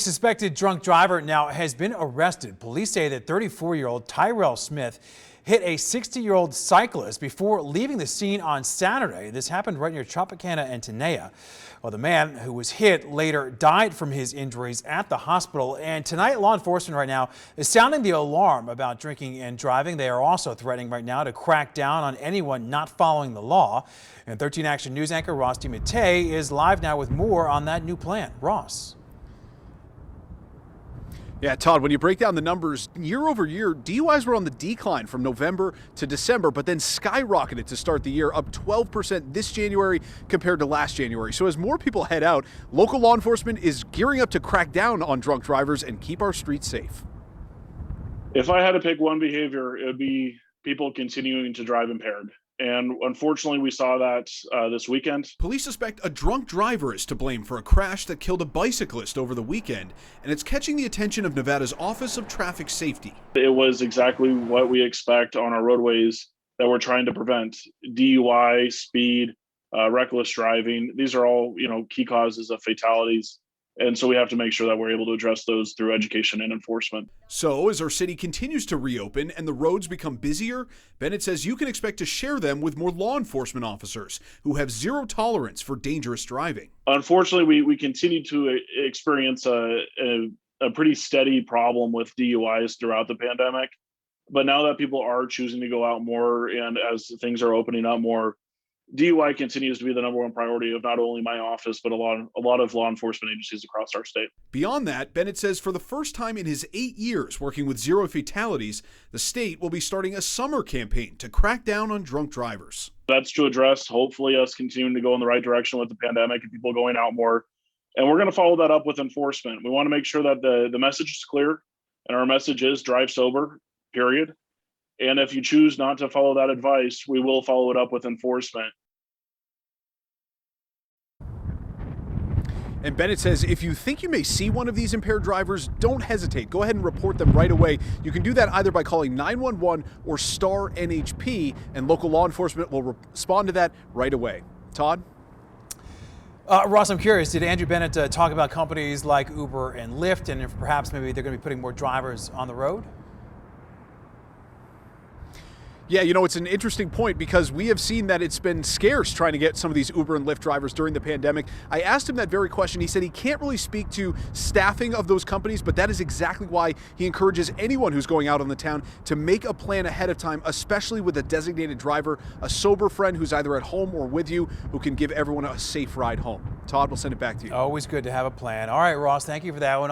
suspected drunk driver now has been arrested. Police say that 34-year-old Tyrell Smith hit a 60-year-old cyclist before leaving the scene on Saturday. This happened right near Tropicana and Tenaya. Well, the man who was hit later died from his injuries at the hospital. And tonight, law enforcement right now is sounding the alarm about drinking and driving. They are also threatening right now to crack down on anyone not following the law. And 13 Action News anchor Ross DiMattei is live now with more on that new plan. Ross. Yeah, Todd, when you break down the numbers, year over year, DUIs were on the decline from November to December, but then skyrocketed to start the year, up 12% this January compared to last January. So as more people head out, local law enforcement is gearing up to crack down on drunk drivers and keep our streets safe. If I had to pick one behavior, it would be people continuing to drive impaired. And unfortunately, we saw that this weekend. Police suspect a drunk driver is to blame for a crash that killed a bicyclist over the weekend, and it's catching the attention of Nevada's Office of Traffic Safety. It was exactly what we expect on our roadways that we're trying to prevent. DUI, speed, reckless driving. These are all, key causes of fatalities. And so we have to make sure that we're able to address those through education and enforcement. So as our city continues to reopen and the roads become busier, Bennett says you can expect to share them with more law enforcement officers who have zero tolerance for dangerous driving. Unfortunately, we continue to experience a pretty steady problem with DUIs throughout the pandemic. But now that people are choosing to go out more and as things are opening up more, DUI continues to be the number one priority of not only my office, but a lot of law enforcement agencies across our state. Beyond that, Bennett says for the first time in his 8 years working with zero fatalities, the state will be starting a summer campaign to crack down on drunk drivers. That's to address, hopefully, us continuing to go in the right direction with the pandemic and people going out more. And we're going to follow that up with enforcement. We want to make sure that the message is clear, and our message is drive sober, period. And if you choose not to follow that advice, we will follow it up with enforcement. And Bennett says if you think you may see one of these impaired drivers, don't hesitate. Go ahead and report them right away. You can do that either by calling 911 or star NHP, and local law enforcement will respond to that right away. Todd? Ross, I'm curious, did Andrew Bennett talk about companies like Uber and Lyft, and if perhaps maybe they're going to be putting more drivers on the road? Yeah, it's an interesting point because we have seen that it's been scarce trying to get some of these Uber and Lyft drivers during the pandemic. I asked him that very question. He said he can't really speak to staffing of those companies, but that is exactly why he encourages anyone who's going out on the town to make a plan ahead of time, especially with a designated driver, a sober friend who's either at home or with you, who can give everyone a safe ride home. Todd, we'll send it back to you. Always good to have a plan. All right, Ross, thank you for that one.